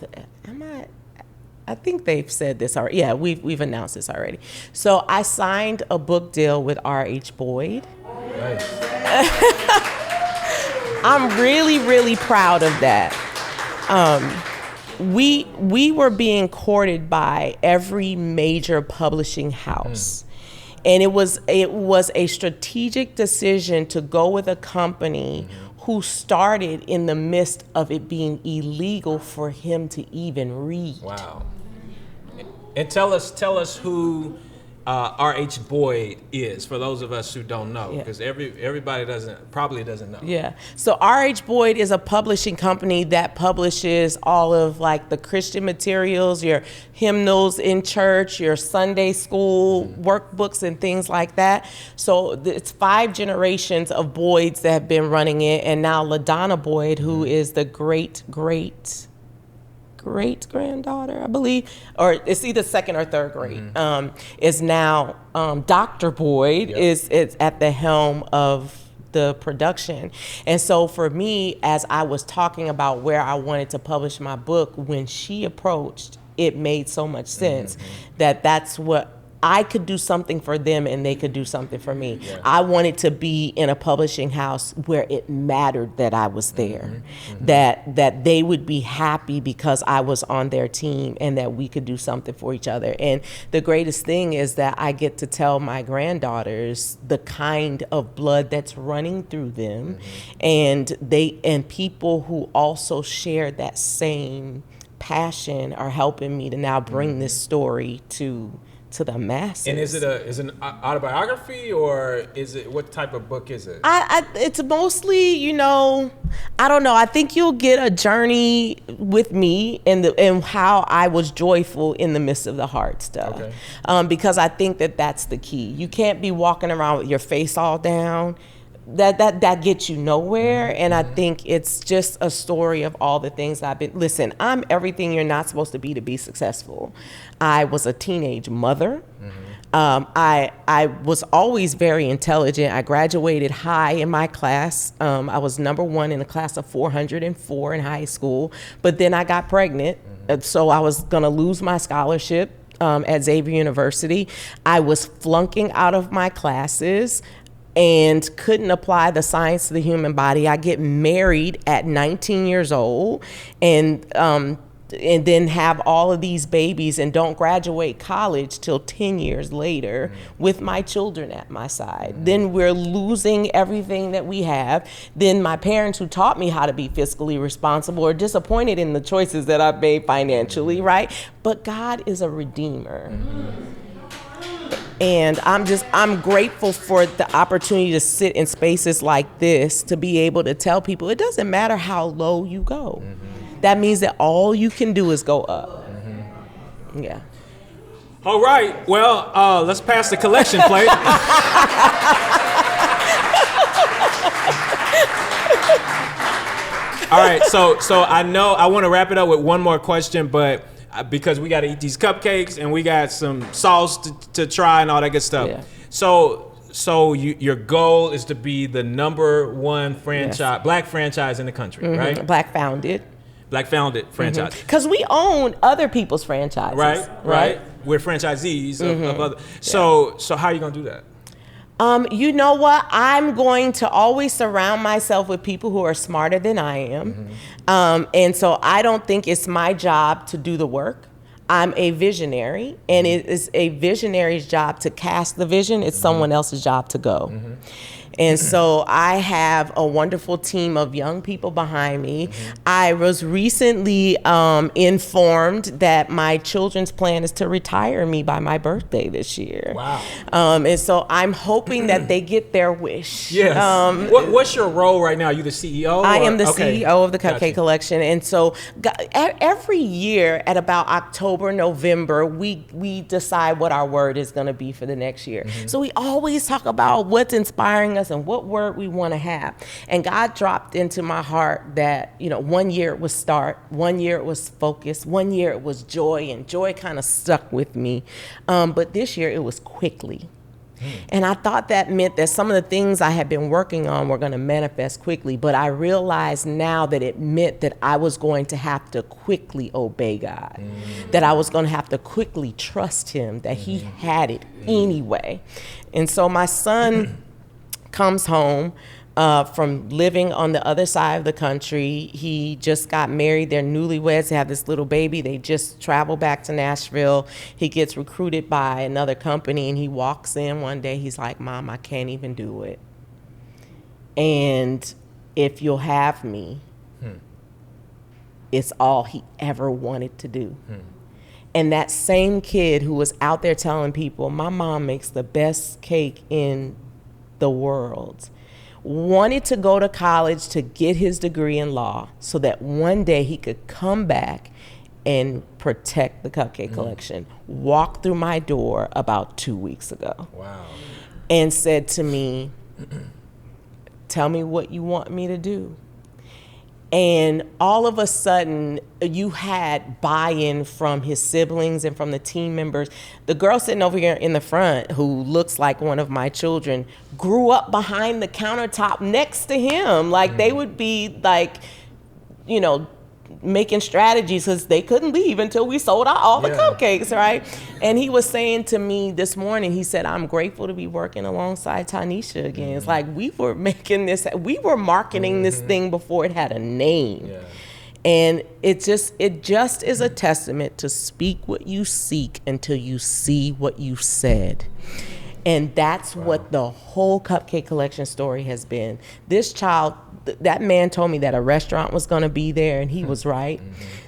I think they've said this already. Yeah, we've announced this already. So I signed a book deal with R.H. Boyd. Nice. I'm really, really proud of that. We were being courted by every major publishing house. And it was a strategic decision to go with a company who started in the midst of it being illegal for him to even read. Wow. And tell us who R.H. Boyd is, for those of us who don't know, because everybody probably doesn't know. Yeah. So R.H. Boyd is a publishing company that publishes all of like the Christian materials, your hymnals in church, your Sunday school workbooks and things like that. So it's 5 generations of Boyds that have been running it. And now LaDonna Boyd, who is the great-granddaughter, I believe, or it's either second or third grade, is now Dr. Boyd is at the helm of the production. And so for me, as I was talking about where I wanted to publish my book, when she approached, it made so much sense that that's what I could do something for them and they could do something for me. Yeah. I wanted to be in a publishing house where it mattered that I was there, that they would be happy because I was on their team and that we could do something for each other. And the greatest thing is that I get to tell my granddaughters the kind of blood that's running through them, and people who also share that same passion are helping me to now bring this story to the masses. And is it an autobiography, or is it, what type of book is it? It's mostly, I don't know. I think you'll get a journey with me and how I was joyful in the midst of the hard stuff. Okay. Because I think that's the key. You can't be walking around with your face all down. That gets you nowhere. And I think it's just a story of all the things listen, I'm everything you're not supposed to be successful. I was a teenage mother. I was always very intelligent. I graduated high in my class. I was number one in a class of 404 in high school, but then I got pregnant. So I was gonna lose my scholarship at Xavier University. I was flunking out of my classes and couldn't apply the science to the human body. I get married at 19 years old and then have all of these babies and don't graduate college till 10 years later with my children at my side. Then we're losing everything that we have. Then my parents who taught me how to be fiscally responsible are disappointed in the choices that I've made financially, right? But God is a redeemer. And I'm grateful for the opportunity to sit in spaces like this, to be able to tell people it doesn't matter how low you go. That means that all you can do is go up. Yeah. All right. Well, let's pass the collection plate. All right. So I know I want to wrap it up with one more question, but because we got to eat these cupcakes and we got some sauce to try and all that good stuff. Yeah. So your goal is to be the #1 franchise, Black franchise in the country, right? Black founded franchise. Because we own other people's franchises. Right. We're franchisees of other. So how are you gonna do that? You know what? I'm going to always surround myself with people who are smarter than I am. And so I don't think it's my job to do the work. I'm a visionary, and it is a visionary's job to cast the vision. It's someone else's job to go. And so I have a wonderful team of young people behind me. I was recently informed that my children's plan is to retire me by my birthday this year. Wow. And so I'm hoping that they get their wish. Yes. What's your role right now? Are you the CEO? I am the CEO of the Cupcake Collection. And so every year at about October, November, we decide what our word is going to be for the next year. So we always talk about what's inspiring us and what word we want to have. And God dropped into my heart that, 1 year it was start, 1 year it was focus, 1 year it was joy, and joy kind of stuck with me. But this year it was quickly. And I thought that meant that some of the things I had been working on were going to manifest quickly, but I realized now that it meant that I was going to have to quickly obey God, that I was going to have to quickly trust Him, that He had it anyway. And so my son comes home from living on the other side of the country. He just got married. They're newlyweds. They have this little baby. They just traveled back to Nashville. He gets recruited by another company, and he walks in one day. He's like, "Mom, I can't even do it. And if you'll have me," it's all he ever wanted to do. And that same kid who was out there telling people, "My mom makes the best cake in the world," wanted to go to college to get his degree in law so that one day he could come back and protect the Cupcake Collection, walked through my door about 2 weeks ago. Wow. And said to me, "Tell me what you want me to do." And all of a sudden, you had buy-in from his siblings and from the team members. The girl sitting over here in the front, who looks like one of my children, grew up behind the countertop next to him. Like, they would be like, making strategies because they couldn't leave until we sold out all the cupcakes, right? And he was saying to me this morning, he said, I'm grateful to be working alongside Tanisha again. It's like we were marketing this thing before it had a name. Yeah. And it just is a testament to speak what you seek until you see what you said. And that's what the whole Cupcake Collection story has been. This child, that man told me that a restaurant was going to be there, and he was right.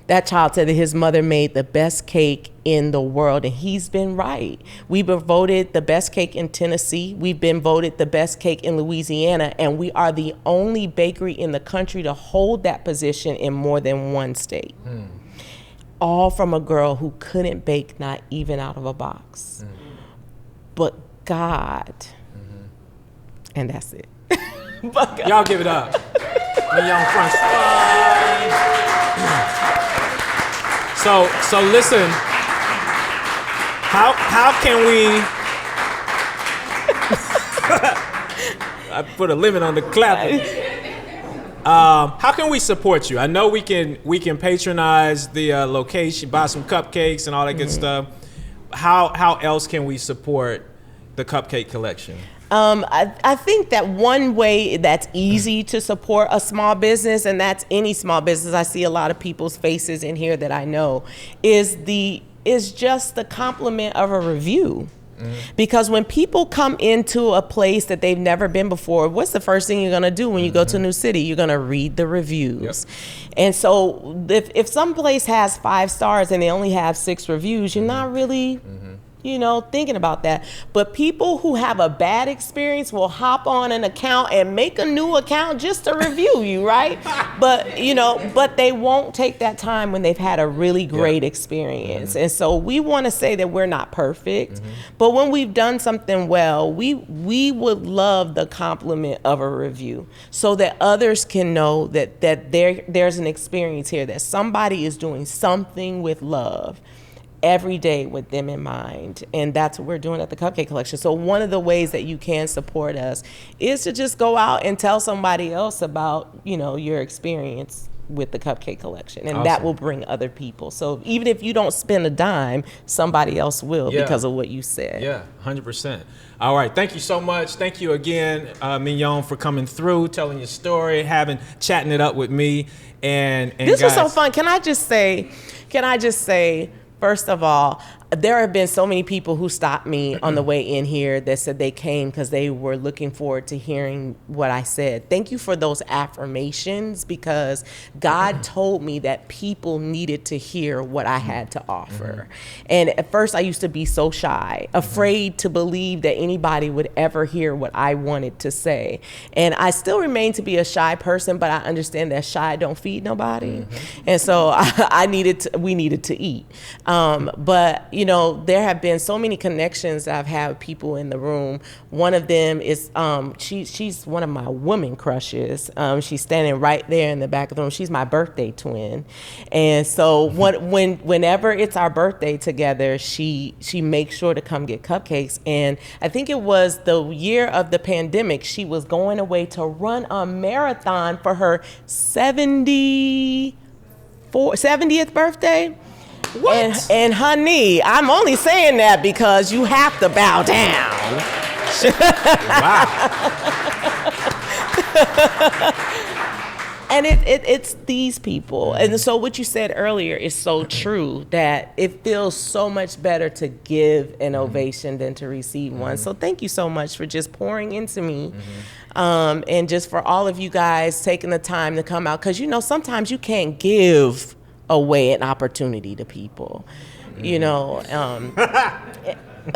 That child said that his mother made the best cake in the world, and he's been right. We've been voted the best cake in Tennessee. We've been voted the best cake in Louisiana, and we are the only bakery in the country to hold that position in more than one state. All from a girl who couldn't bake, not even out of a box. But God, and that's it. Y'all give it up. Mignon Francois. So listen, how can we, I put a limit on the clapping. How can we support you? I know we can patronize the location, buy some cupcakes and all that good stuff. How else can we support the Cupcake Collection? I think that one way that's easy to support a small business, and that's any small business, I see a lot of people's faces in here that I know, is just the compliment of a review. Because when people come into a place that they've never been before, what's the first thing you're going to do when you go to a new city? You're going to read the reviews. And so if some place has 5 stars and they only have 6 reviews, you're not really thinking about that. But people who have a bad experience will hop on an account and make a new account just to review you, right? But they won't take that time when they've had a really great experience. And so we want to say that we're not perfect, but when we've done something well, we would love the compliment of a review so that others can know that there's an experience here, that somebody is doing something with love every day with them in mind. And that's what we're doing at the Cupcake Collection. So one of the ways that you can support us is to just go out and tell somebody else about, your experience with the Cupcake Collection. And that will bring other people. So even if you don't spend a dime, somebody else will because of what you said. Yeah, 100%. All right. Thank you so much. Thank you again, Mignon, for coming through, telling your story, chatting it up with me. And this guys, was so fun. Can I just say, first of all, there have been so many people who stopped me on the way in here that said they came because they were looking forward to hearing what I said. Thank you for those affirmations, because God told me that people needed to hear what I had to offer. And at first I used to be so shy, afraid to believe that anybody would ever hear what I wanted to say. And I still remain to be a shy person, but I understand that shy don't feed nobody. And so we needed to eat. But there have been so many connections that I've had with people in the room. One of them is, she's one of my woman crushes. She's standing right there in the back of the room. She's my birthday twin. And so whenever it's our birthday together, she makes sure to come get cupcakes. And I think it was the year of the pandemic, she was going away to run a marathon for her 70th birthday. What? And honey, I'm only saying that because you have to bow down. Wow. And it's these people. And so what you said earlier is so true, that it feels so much better to give an ovation than to receive one. So thank you so much for just pouring into me. And just for all of you guys taking the time to come out. Because, sometimes you can't give away an opportunity to people,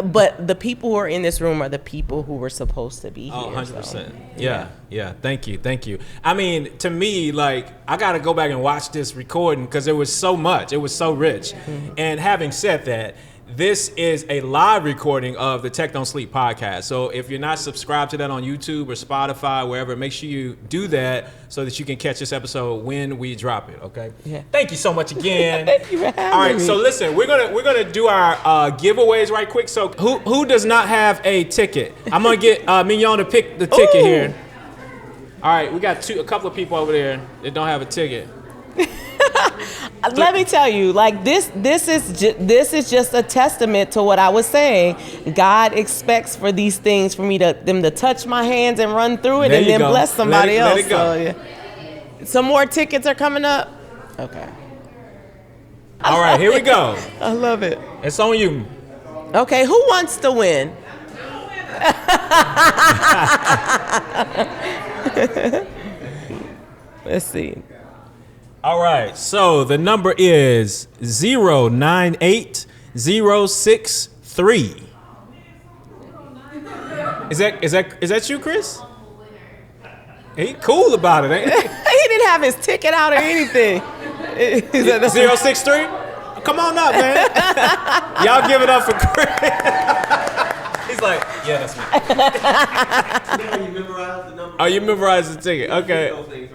but the people who are in this room are the people who were supposed to be here. 100%. So, Yeah. Thank you. I mean, to me, I got to go back and watch this recording because it was so much. It was so rich. And having said that, this is a live recording of the Tech Don't Sleep podcast. So if you're not subscribed to that on YouTube or Spotify, wherever, make sure you do that so that you can catch this episode when we drop it. Okay. Yeah. Thank you so much again. Thank you for having me. All right. So listen, we're gonna do our giveaways right quick. So who does not have a ticket? I'm gonna get Mignon to pick the ticket here. All right. We got a couple of people over there that don't have a ticket. Let me tell you, like this is just a testament to what I was saying. God expects for these things for them to touch my hands and run through it, and then bless somebody else. Let it go. So, yeah. Some more tickets are coming up. Okay. All right, here we go. I love it. It's on you. Okay, who wants to win? Let's see. All right, so the number is 098063. Is that you, Chris? He cool about it, ain't he? He didn't have his ticket out or anything. 063? Come on up, man. Y'all give it up for Chris. He's like, yeah, that's me. You memorize the number. Oh, you memorized the ticket. Okay.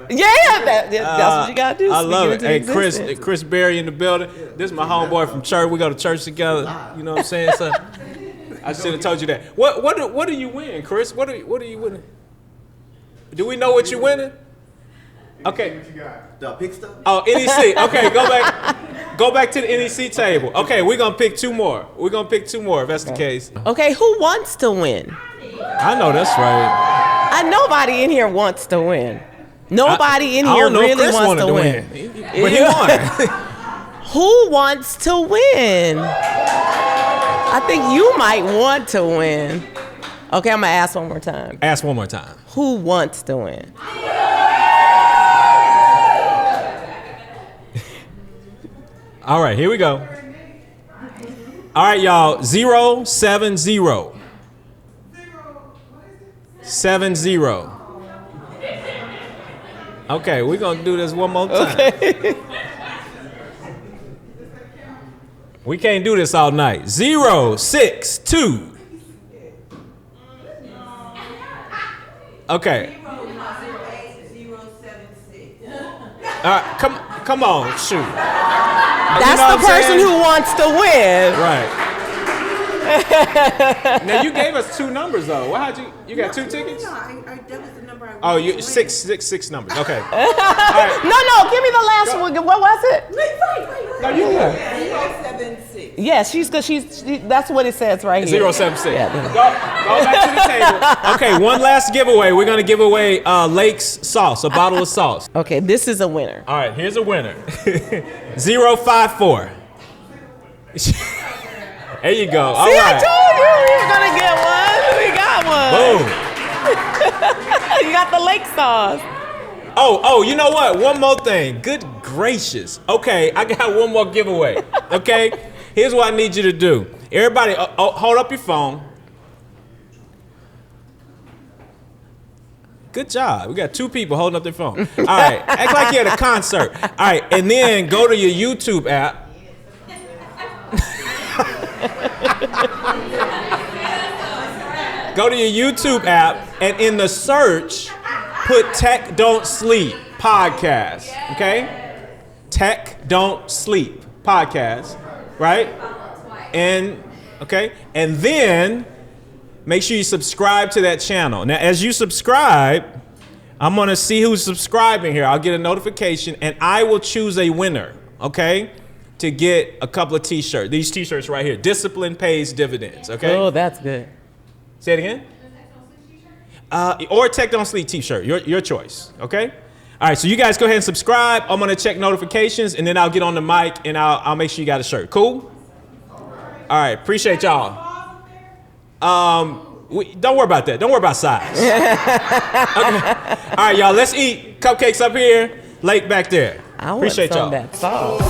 Yeah, that's what you gotta do. I love it. Hey, Chris Berry in the building. This is my homeboy from church. We go to church together. You know what I'm saying? So I should have told you that. What do you win, Chris? What are you winning? Do we know what you're winning? Okay. What you got? The pick stuff? Oh, NEC. Okay, go back to the NEC table. Okay, we're gonna pick two more. If that's the case. Okay, who wants to win? I know that's right. Nobody in here wants to win. Nobody in here really wants to win. But he won. Who wants to win? I think you might want to win. Okay, I'm gonna ask one more time. Ask one more time. Who wants to win? All right, here we go. All right, y'all. 070. 70. Okay, we're gonna do this one more time. Okay. We can't do this all night. 062. Okay. All right, come on, shoot. That's the person who wants to win. Right. Now you gave us two numbers though. How'd you got two tickets? No, that was the number I Oh, you six numbers. Okay. All right. No, give me the last one. What was it? Right. No, you got 076. Yeah, she's that's what it says right here. 076. Yeah. Go back to the table. Okay, one last giveaway. We're gonna give away Lake's sauce, a bottle of sauce. Okay, this is a winner. All right, here's a winner. 054. There you go. All right. right. I told you we were gonna get one. We got one. Boom. You got the Lake sauce. Oh, you know what? One more thing. Good gracious. Okay, I got one more giveaway. Okay? Here's what I need you to do. Everybody, hold up your phone. Good job. We got two people holding up their phone. All right. Act like you're at a concert. All right. And then go to your YouTube app. Go to your YouTube app, and in the search, put Tech Don't Sleep podcast. Okay? Tech Don't Sleep podcast. Right? And then make sure you subscribe to that channel. Now, as you subscribe, I'm gonna see who's subscribing here. I'll get a notification, and I will choose a winner, okay, to get a couple of t-shirts. These t-shirts right here. Discipline pays dividends, okay? Oh, that's good. Say it again. Or Tech Don't Sleep t-shirt, your choice, okay? All right, so you guys go ahead and subscribe. I'm gonna check notifications, and then I'll get on the mic, and I'll make sure you got a shirt. Cool? All right, appreciate y'all. Don't worry about that. Don't worry about size. Okay. All right, y'all, let's eat. Cupcakes up here, Lake back there. I appreciate want some y'all. of that sauce.